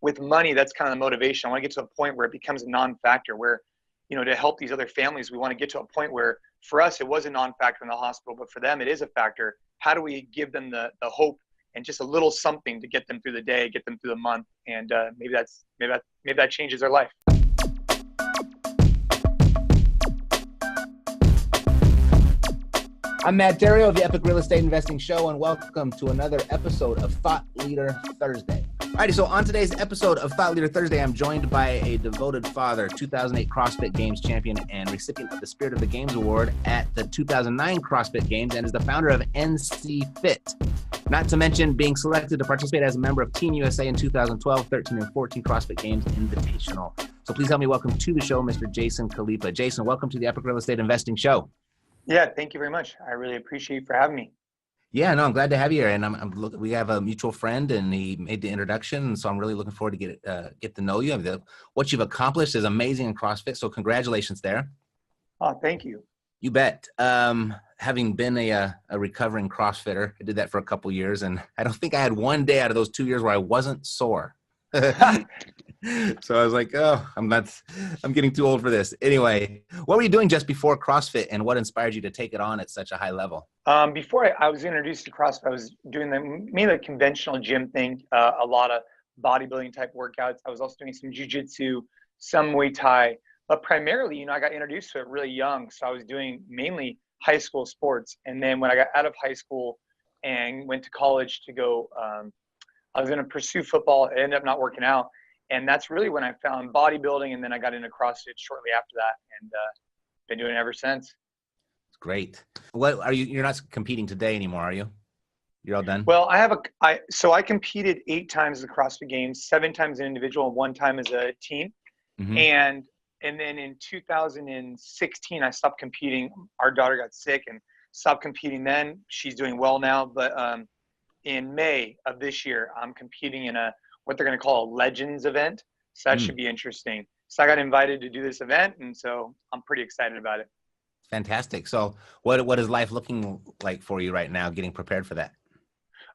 with money, that's kind of the motivation. I want to get to a point where it becomes a non-factor, where, to help these other families, we want to get to a point where for us, it was a non-factor in the hospital, but for them, it is a factor. How do we give them the hope and just a little something to get them through the day, get them through the month? And maybe that changes their life. I'm Matt Theriault of the Epic Real Estate Investing Show, and welcome to another episode of Thought Leader Thursday. Alrighty, so on today's episode of Thought Leader Thursday, I'm joined by a devoted father, 2008 CrossFit Games champion, and recipient of the Spirit of the Games Award at the 2009 CrossFit Games, and is the founder of NC Fit. Not to mention being selected to participate as a member of Team USA in 2012, 13, and 14 CrossFit Games Invitational. So please help me welcome to the show, Mr. Jason Khalipa. Jason, welcome to the Epic Real Estate Investing Show. Yeah, thank you very much. I really appreciate you for having me. Yeah, no, I'm glad to have you here. And we have a mutual friend, and he made the introduction. And so I'm really looking forward to get to know you. What you've accomplished is amazing in CrossFit. So congratulations there. Oh, thank you. You bet. Having been a recovering CrossFitter, I did that for a couple years, and I don't think I had one day out of those 2 years where I wasn't sore. So I was like, oh, I'm getting too old for this. Anyway, what were you doing just before CrossFit, and what inspired you to take it on at such a high level? Before I was introduced to CrossFit, I was doing mainly the conventional gym thing, a lot of bodybuilding type workouts. I was also doing some jiu-jitsu, some Muay Thai, but primarily, I got introduced to it really young. So I was doing mainly high school sports. And then when I got out of high school and went to college to go, I was going to pursue football. It ended up not working out. And that's really when I found bodybuilding. And then I got into CrossFit shortly after that, and been doing it ever since. Great. What are you? You're not competing today anymore, are you? You're all done? Well, I competed 8 times at the CrossFit Games, 7 times as an individual, and 1 time as a team. Mm-hmm. And then in 2016, I stopped competing. Our daughter got sick and stopped competing then. She's doing well now. But in May of this year, I'm competing in what they're going to call a Legends event. So that should be interesting. So I got invited to do this event, and so I'm pretty excited about it. Fantastic. So what is life looking like for you right now, getting prepared for that?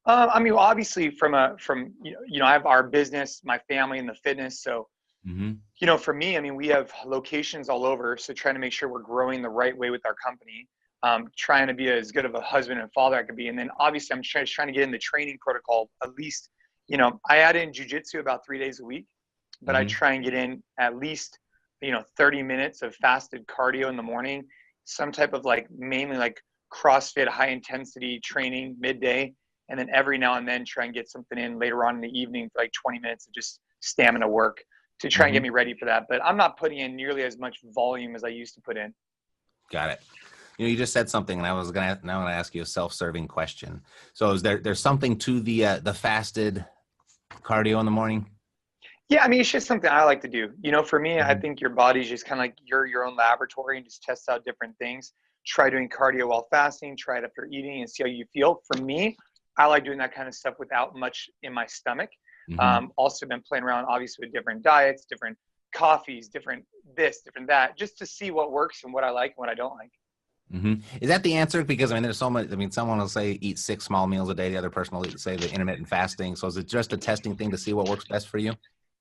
Obviously from I have our business, my family, and the fitness. So, for me, we have locations all over. So trying to make sure we're growing the right way with our company, trying to be as good of a husband and father I could be. And then obviously I'm trying to get in the training protocol. At least, I add in jiu-jitsu about 3 days a week, but I try and get in at least, 30 minutes of fasted cardio in the morning, some type of mainly CrossFit high intensity training midday. And then every now and then try and get something in later on in the evening for 20 minutes of just stamina work to try and get me ready for that. But I'm not putting in nearly as much volume as I used to put in. Got it. You just said something, and I was now going to ask you a self-serving question. So is there's something to the fasted cardio in the morning? Yeah, it's just something I like to do. For me, I think your body's just kind of like you're your own laboratory and just test out different things. Try doing cardio while fasting, try it after eating, and see how you feel. For me, I like doing that kind of stuff without much in my stomach. Also been playing around, obviously, with different diets, different coffees, different this, different that, just to see what works and what I like and what I don't like. Is that the answer? Because there's so much. Someone will say eat 6 small meals a day. The other person will say the intermittent fasting. So is it just a testing thing to see what works best for you?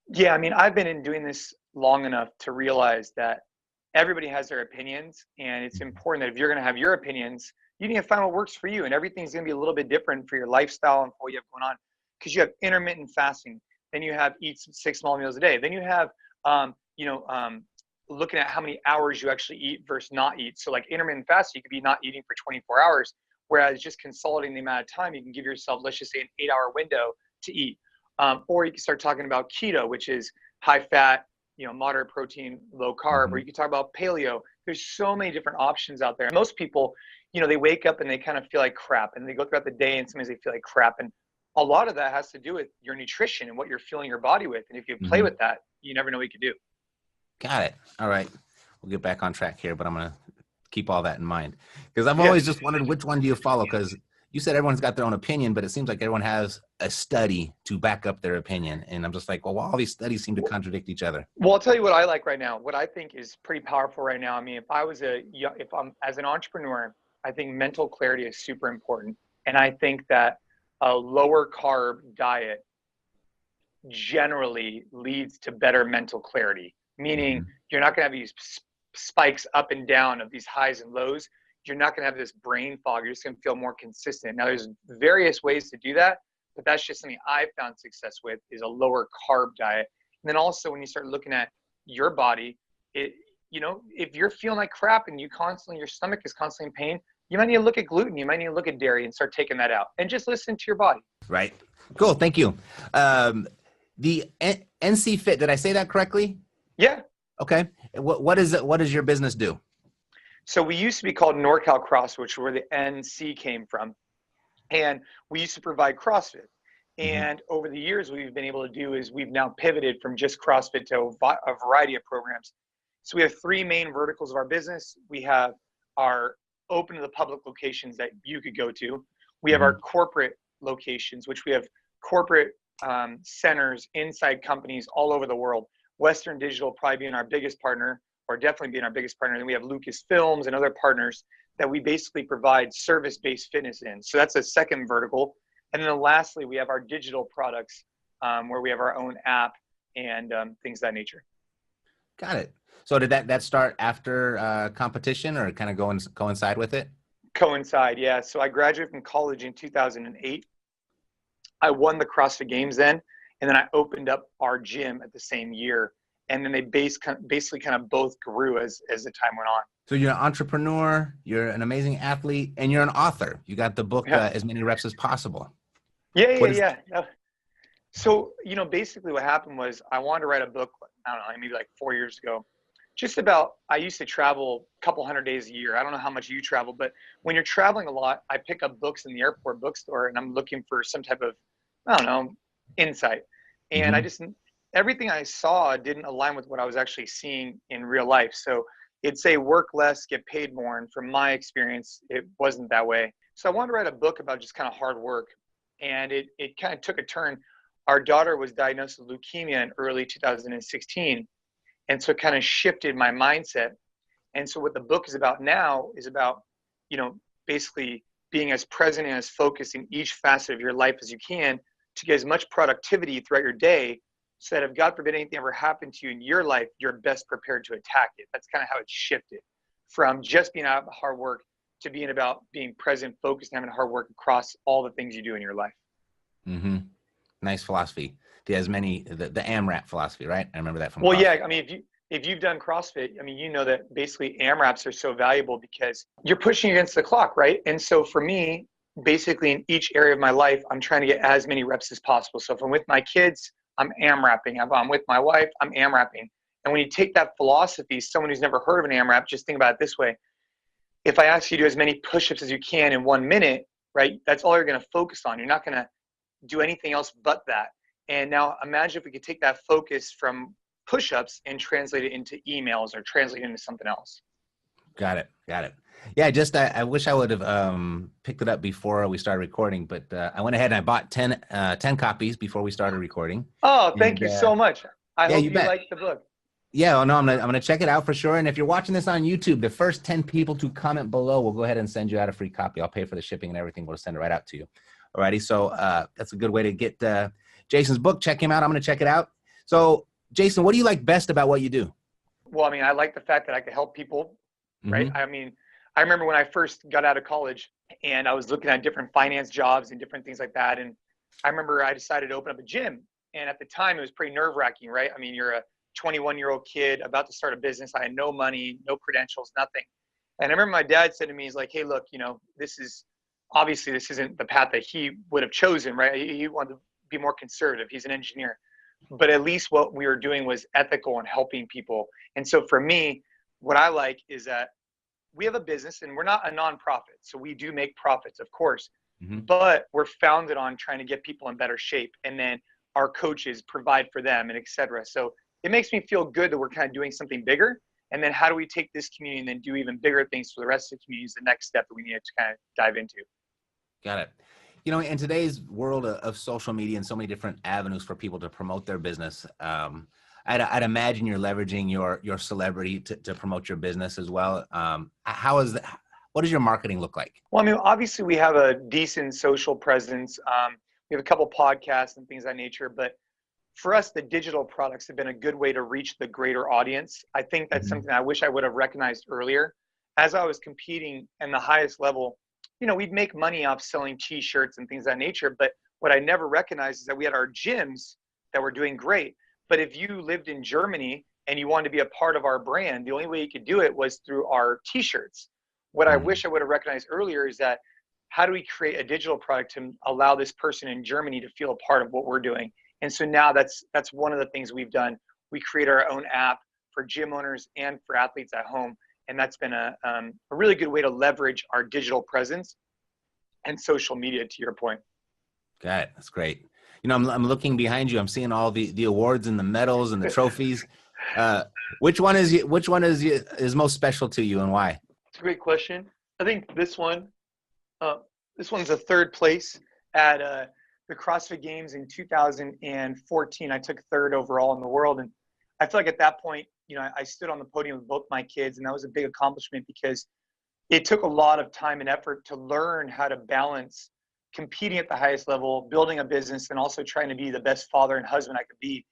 Yeah, I've been doing this long enough to realize that everybody has their opinions, and it's important that if you're going to have your opinions, you need to find what works for you, and everything's going to be a little bit different for your lifestyle and for what you have going on. Because you have intermittent fasting, then you have eat 6 small meals a day, then you have looking at how many hours you actually eat versus not eat. So intermittent fasting, you could be not eating for 24 hours, whereas just consolidating the amount of time you can give yourself, let's just say an 8-hour window to eat. Or you can start talking about keto, which is high fat, moderate protein, low carb, or you can talk about paleo. There's so many different options out there. Most people, they wake up and they kind of feel like crap, and they go throughout the day and sometimes they feel like crap. And a lot of that has to do with your nutrition and what you're filling your body with. And if you play with that, you never know what you can do. Got it. All right. We'll get back on track here, but I'm going to keep all that in mind, because I've always just wondered, which one do you follow? Because you said everyone's got their own opinion, but it seems like everyone has a study to back up their opinion. And I'm just like, well, all these studies seem to contradict each other. Well, I'll tell you what I like right now. What I think is pretty powerful right now. If I'm as an entrepreneur, I think mental clarity is super important. And I think that a lower carb diet generally leads to better mental clarity, meaning you're not going to have these spikes up and down of these highs and lows. You're not going to have this brain fog. You're just going to feel more consistent. Now, there's various ways to do that, but that's just something I've found success with, is a lower carb diet. And then also when you start looking at your body, if you're feeling like crap and your stomach is constantly in pain, you might need to look at gluten. You might need to look at dairy and start taking that out and just listen to your body. Right. Cool. Thank you. The NC Fit, did I say that correctly? Yeah. Okay. What is it? What does your business do? So we used to be called NorCal CrossFit, which is where the NC came from. And we used to provide CrossFit. And over the years, what we've been able to do is we've now pivoted from just CrossFit to a variety of programs. So we have three main verticals of our business. We have our open to the public locations that you could go to. We have our corporate locations, which we have corporate centers inside companies all over the world. Western Digital probably being our biggest partner, or definitely being our biggest partner. Then we have Lucasfilms and other partners that we basically provide service-based fitness in. So that's a second vertical. And then lastly, we have our digital products where we have our own app and things of that nature. Got it. So did that start after competition, or kind of coincide with it? Coincide, yeah. So I graduated from college in 2008. I won the CrossFit Games then, and then I opened up our gym at the same year. And then they basically kind of both grew as the time went on. So you're an entrepreneur, you're an amazing athlete, and you're an author. You got the book, As Many Reps as Possible. Yeah. So, basically what happened was I wanted to write a book, I don't know, maybe like 4 years ago, just about, I used to travel a couple hundred days a year. I don't know how much you travel, but when you're traveling a lot, I pick up books in the airport bookstore and I'm looking for some type of, I don't know, insight. And everything I saw didn't align with what I was actually seeing in real life. So it'd say work less, get paid more. And from my experience, it wasn't that way. So I wanted to write a book about just kind of hard work. And it kind of took a turn. Our daughter was diagnosed with leukemia in early 2016. And so it kind of shifted my mindset. And so what the book is about now is about, basically being as present and as focused in each facet of your life as you can to get as much productivity throughout your day, so that if God forbid anything ever happened to you in your life, you're best prepared to attack it. That's kind of how it shifted from just being out of hard work to being about being present, focused, and having hard work across all the things you do in your life. Nice philosophy. The AMRAP philosophy, right? I remember that from CrossFit. Yeah, I mean, if you've done CrossFit, I mean, you know that basically AMRAPs are so valuable because you're pushing against the clock, right? And so for me, basically in each area of my life, I'm trying to get as many reps as possible. So if I'm with my kids, I'm AMRAPing. If I'm with my wife, I'm AMRAPing. And when you take that philosophy, someone who's never heard of an AMRAP, just think about it this way. If I ask you to do as many push-ups as you can in 1 minute, right, that's all you're going to focus on. You're not going to do anything else but that. And now imagine if we could take that focus from push-ups and translate it into emails or translate it into something else. Got it. Yeah, I wish I would have picked it up before we started recording, but I went ahead and I bought 10 copies before we started recording. Oh, thank you so much. I hope you like the book. Yeah, no, I'm gonna check it out for sure. And if you're watching this on YouTube, the first 10 people to comment below, we'll go ahead and send you out a free copy. I'll pay for the shipping and everything. We'll send it right out to you. Alrighty, so that's a good way to get Jason's book. Check him out. I'm gonna check it out. So, Jason, what do you like best about what you do? Well, I mean, I like the fact that I can help people, right? I mean, I remember when I first got out of college and I was looking at different finance jobs and different things like that. And I remember I decided to open up a gym. And at the time, it was pretty nerve-wracking, right? I mean, you're a 21-year-old kid about to start a business. I had no money, no credentials, nothing. And I remember my dad said to me, he's like, hey, look, this isn't the path that he would have chosen, right? He wanted to be more conservative. He's an engineer. But at least what we were doing was ethical and helping people. And so for me, what I like is that we have a business and we're not a nonprofit. So we do make profits, of course, but we're founded on trying to get people in better shape. And then our coaches provide for them and et cetera. So it makes me feel good that we're kind of doing something bigger. And then how do we take this community and then do even bigger things for the rest of the community is the next step that we need to kind of dive into. Got it. In today's world of social media and so many different avenues for people to promote their business, I'd imagine you're leveraging your celebrity to promote your business as well. What does your marketing look like? Well, I mean, obviously we have a decent social presence. We have a couple podcasts and things of that nature, but for us, the digital products have been a good way to reach the greater audience. I think that's something I wish I would have recognized earlier. As I was competing in the highest level, we'd make money off selling t-shirts and things of that nature. But what I never recognized is that we had our gyms that were doing great. But if you lived in Germany and you wanted to be a part of our brand, the only way you could do it was through our t-shirts. What I wish I would have recognized earlier is that how do we create a digital product to allow this person in Germany to feel a part of what we're doing? And so now that's one of the things we've done. We create our own app for gym owners and for athletes at home. And that's been a really good way to leverage our digital presence and social media, to your point. Got it. That's great. I'm looking behind you. I'm seeing all the awards and the medals and the trophies. Which one is most special to you, and why? It's a great question. I think this one's a third place at the CrossFit Games in 2014. I took third overall in the world. And I feel like at that point, I stood on the podium with both my kids, and that was a big accomplishment because it took a lot of time and effort to learn how to balance competing at the highest level, building a business, and also trying to be the best father and husband I could be.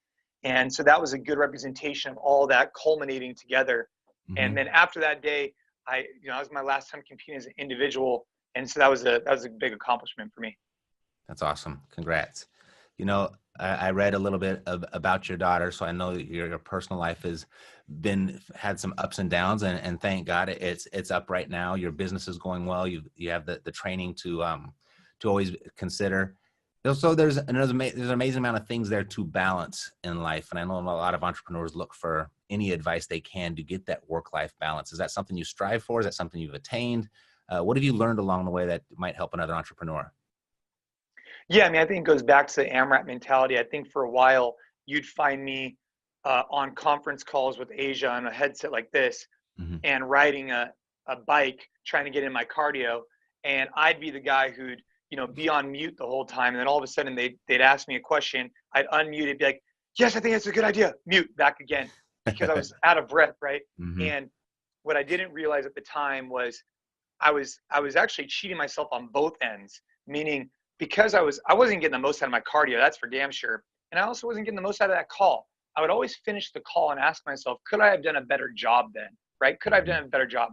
And so that was a good representation of all that culminating together. And then after that day, that was my last time competing as an individual. And so that was a big accomplishment for me. That's awesome. Congrats. I read a little bit about your daughter, so I know your personal life has had some ups and downs, and thank God it's up right now. Your business is going well. You have the training to always consider. So there's an amazing amount of things there to balance in life, and I know a lot of entrepreneurs look for any advice they can to get that work-life balance. Is that something you strive for? Is that something you've attained? What have you learned along the way that might help another entrepreneur? Yeah, I think it goes back to the AMRAP mentality. I think for a while, you'd find me on conference calls with Asia on a headset like this and riding a bike, trying to get in my cardio. And I'd be the guy who'd, be on mute the whole time. And then all of a sudden they'd ask me a question. I'd unmute it, be like, yes, I think that's a good idea. Mute, back again, because I was out of breath, right? And what I didn't realize at the time was I was actually cheating myself on both ends, meaning because I wasn't getting the most out of my cardio, that's for damn sure. And I also wasn't getting the most out of that call. I would always finish the call and ask myself, could I have done a better job then, right? Could I have done a better job?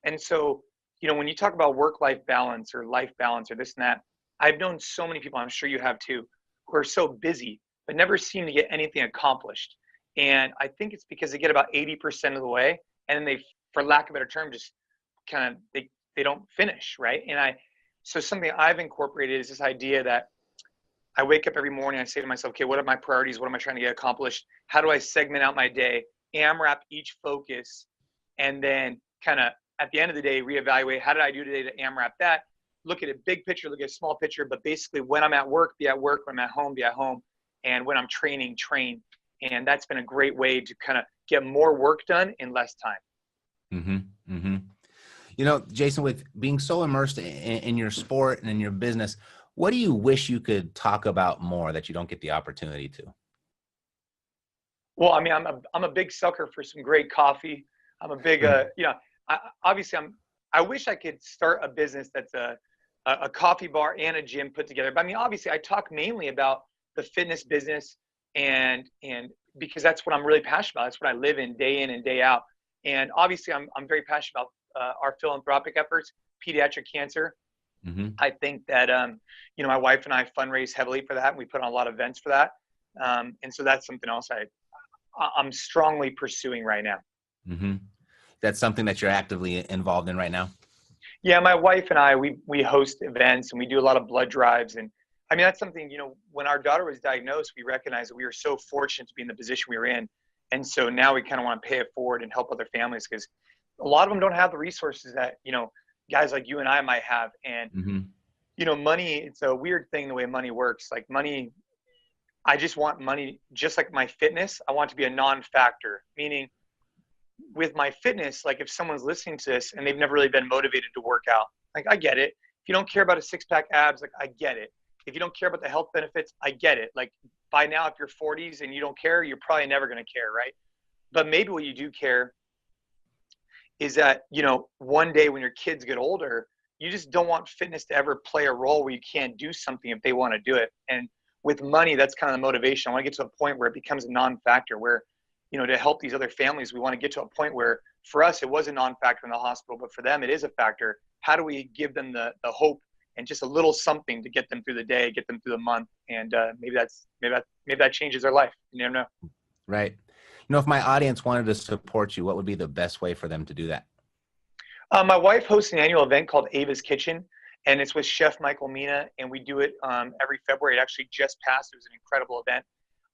And so, when you talk about work-life balance or life balance or this and that, I've known so many people, I'm sure you have too, who are so busy, but never seem to get anything accomplished. And I think it's because they get about 80% of the way, and then they, for lack of a better term, just kind of, they don't finish, right? So something I've incorporated is this idea that I wake up every morning, I say to myself, okay, what are my priorities? What am I trying to get accomplished? How do I segment out my day, AMRAP each focus, and then kind of at the end of the day, reevaluate, how did I do today to AMRAP that? Look at a big picture, look at a small picture, but basically when I'm at work, be at work, when I'm at home, be at home, and when I'm training, train. And that's been a great way to kind of get more work done in less time. Jason, with being so immersed in your sport and in your business, what do you wish you could talk about more that you don't get the opportunity to? Well, I'm a big sucker for some great coffee. I'm a big, I wish I could start a business that's a coffee bar and a gym put together. But obviously I talk mainly about the fitness business and because that's what I'm really passionate about. That's what I live in and day out. And obviously I'm very passionate about our philanthropic efforts, pediatric cancer. I think that, my wife and I fundraise heavily for that. And we put on a lot of events for that. And so that's something else I'm strongly pursuing right now. That's something that you're actively involved in right now? Yeah, my wife and I, we host events and we do a lot of blood drives. And that's something, when our daughter was diagnosed, we recognized that we were so fortunate to be in the position we were in. And so now we kind of want to pay it forward and help other families because a lot of them don't have the resources that, guys like you and I might have. And, money, it's a weird thing the way money works. Like money, I just want money, just like my fitness, I want to be a non-factor, meaning with my fitness, like if someone's listening to this and they've never really been motivated to work out, like I get it. If you don't care about a six-pack abs, like I get it. If you don't care about the health benefits, I get it. Like by now, if you're 40s and you don't care, you're probably never going to care, right? But maybe what you do care is that, one day when your kids get older, you just don't want fitness to ever play a role where you can't do something if they want to do it. And with money, that's kind of the motivation. I want to get to a point where it becomes a non-factor, where, you know, to help these other families, we want to get to a point where for us, it was a non-factor in the hospital, but for them, it is a factor. How do we give them the hope and just a little something to get them through the day, get them through the month? And maybe that changes their life. You never know. Right. You know, if my audience wanted to support you, what would be the best way for them to do that? My wife hosts an annual event called Ava's Kitchen, and it's with Chef Michael Mina, and we do it every February. It actually just passed. It was an incredible event.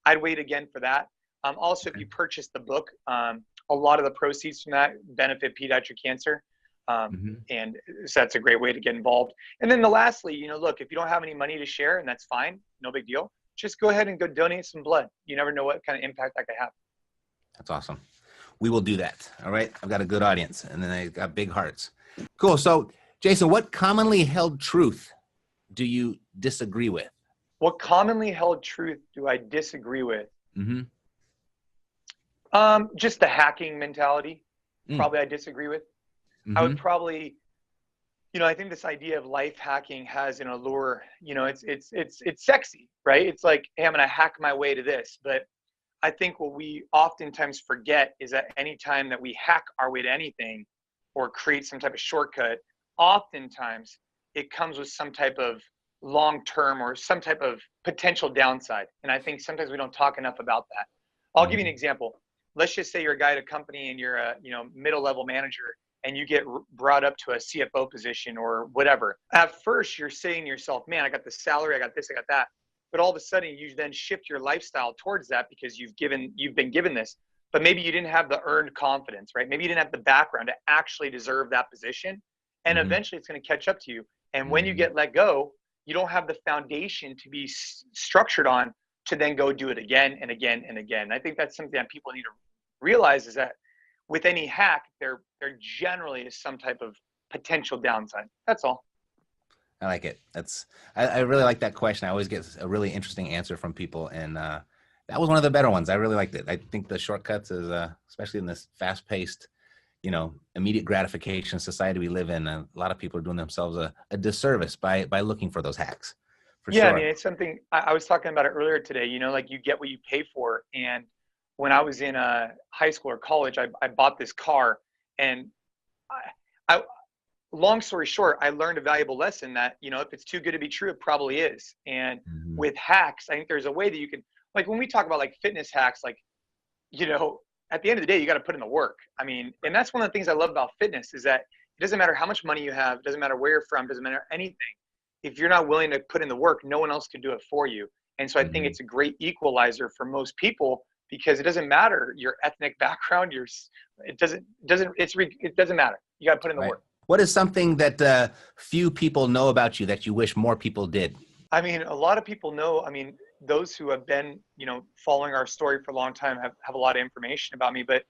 I'd wait again for that. Also, if you purchase the book, a lot of the proceeds from that benefit pediatric cancer. And so that's a great way to get involved. And then lastly, you know, look, if you don't have any money to share, and that's fine, no big deal, just go ahead and go donate some blood. You never know what kind of impact that could have. That's awesome. We will do that. All right. I've got a good audience, and then I got big hearts. Cool. So Jason, what commonly held truth do you disagree with? What commonly held truth do I disagree with? Just the hacking mentality. Probably I disagree with. I would probably, you know, I think this idea of life hacking has an allure. You know, it's sexy, right? It's like, hey, I'm going to hack my way to this. But I think what we oftentimes forget is that anytime that we hack our way to anything or create some type of shortcut, oftentimes it comes with some type of long-term or some type of potential downside. And I think sometimes we don't talk enough about that. I'll give you an example. Let's just say you're a guy at a company and you're a, you know, middle-level manager, and you get brought up to a CFO position or whatever. At first, you're saying to yourself, man, I got the salary, I got this, I got that. But all of a sudden, you then shift your lifestyle towards that because you've been given this. But maybe you didn't have the earned confidence, right? Maybe you didn't have the background to actually deserve that position. And eventually, it's going to catch up to you. And when you get let go, you don't have the foundation to be structured on to then go do it again and again and again. And I think that's something that people need to realize, is that with any hack, there generally is some type of potential downside. That's all. I like it. I really like that question. I always get a really interesting answer from people, and that was one of the better ones. I really liked it. I think the shortcuts is, especially in this fast-paced, you know, immediate gratification society we live in, a lot of people are doing themselves a disservice by looking for those hacks. Yeah, sure. I mean, it's something I was talking about it earlier today. You know, like you get what you pay for. And when I was in high school or college, I bought this car, and I long story short, I learned a valuable lesson that, you know, if it's too good to be true, it probably is. And with hacks, I think there's a way that you can, like when we talk about like fitness hacks, like, you know, at the end of the day, you got to put in the work. I mean, and that's one of the things I love about fitness, is that it doesn't matter how much money you have, it doesn't matter where you're from, it doesn't matter anything. If you're not willing to put in the work, no one else can do it for you. And so I think it's a great equalizer for most people, because it doesn't matter your ethnic background, it doesn't matter. You got to put in the work. What is something that few people know about you that you wish more people did? I mean, a lot of people know. I mean, those who have been, you know, following our story for a long time have a lot of information about me. But,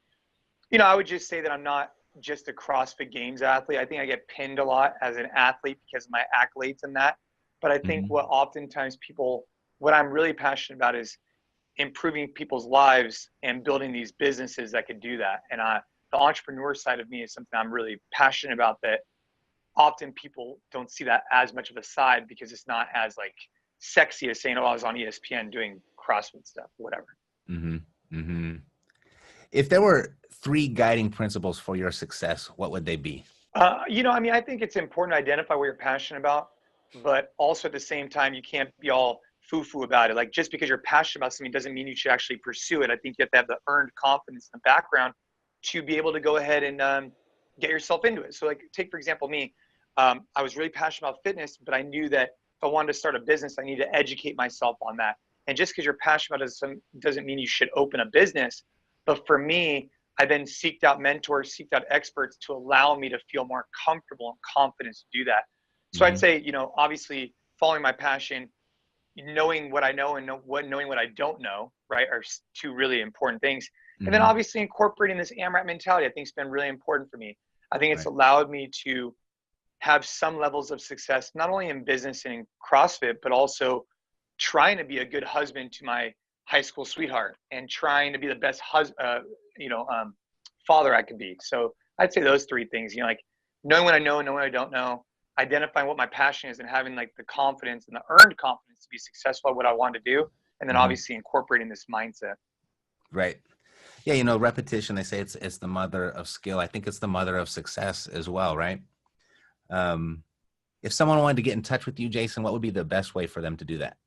you know, I would just say that I'm not just a CrossFit Games athlete. I think I get pinned a lot as an athlete because of my accolades and that. But I think what I'm really passionate about is improving people's lives and building these businesses that could do that. And the entrepreneur side of me is something I'm really passionate about, that often people don't see that as much of a side because it's not as like sexy as saying, oh, I was on ESPN doing CrossFit stuff, whatever. If there were 3 guiding principles for your success, what would they be? You know, I mean, I think it's important to identify what you're passionate about, but also at the same time, you can't be all foo-foo about it. Like, just because you're passionate about something doesn't mean you should actually pursue it. I think you have to have the earned confidence in the background to be able to go ahead and get yourself into it. So like, take for example, me, I was really passionate about fitness, but I knew that if I wanted to start a business, I need to educate myself on that. And just because you're passionate about it doesn't mean you should open a business. But for me, I then seeked out mentors, seeked out experts to allow me to feel more comfortable and confident to do that. So I'd say, you know, obviously following my passion, knowing what I know and knowing what I don't know, right, are 2 really important things. And then obviously incorporating this AMRAP mentality, I think, has been really important for me. I think it's allowed me to have some levels of success, not only in business and in CrossFit, but also trying to be a good husband to my high school sweetheart and trying to be the best father I could be. So I'd say those 3 things, you know, like knowing what I know and knowing what I don't know, identifying what my passion is and having like the confidence and the earned confidence to be successful at what I want to do. And then obviously incorporating this mindset. Right. Yeah. You know, repetition, they say it's the mother of skill. I think it's the mother of success as well. Right. If someone wanted to get in touch with you, Jason, what would be the best way for them to do that?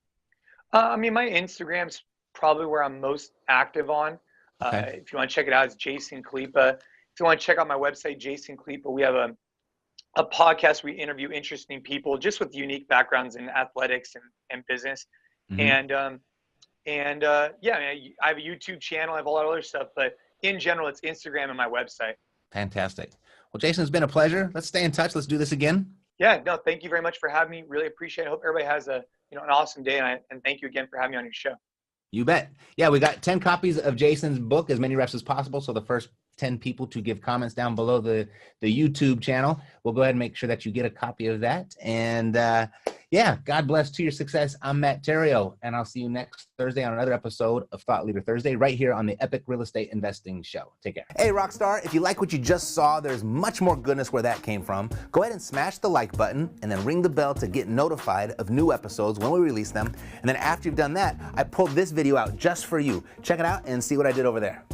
I mean, my Instagram's probably where I'm most active on. Okay. If you want to check it out, it's Jason Khalipa. If you want to check out my website, Jason Khalipa, we have a podcast. We interview interesting people just with unique backgrounds in athletics and business. And yeah, I mean, I have a YouTube channel. I have a lot of other stuff, but in general, it's Instagram and my website. Fantastic. Well, Jason, it's been a pleasure. Let's stay in touch. Let's do this again. Yeah, no, thank you very much for having me. Really appreciate it. I hope everybody has an awesome day. And thank you again for having me on your show. You bet. Yeah, we got 10 copies of Jason's book, As Many Reps as Possible. So the first 10 people to give comments down below the YouTube channel, we'll go ahead and make sure that you get a copy of that. And yeah, God bless to your success. I'm Matt Theriault, and I'll see you next Thursday on another episode of Thought Leader Thursday right here on the Epic Real Estate Investing Show. Take care. Hey, Rockstar, if you like what you just saw, there's much more goodness where that came from. Go ahead and smash the like button and then ring the bell to get notified of new episodes when we release them. And then after you've done that, I pulled this video out just for you. Check it out and see what I did over there.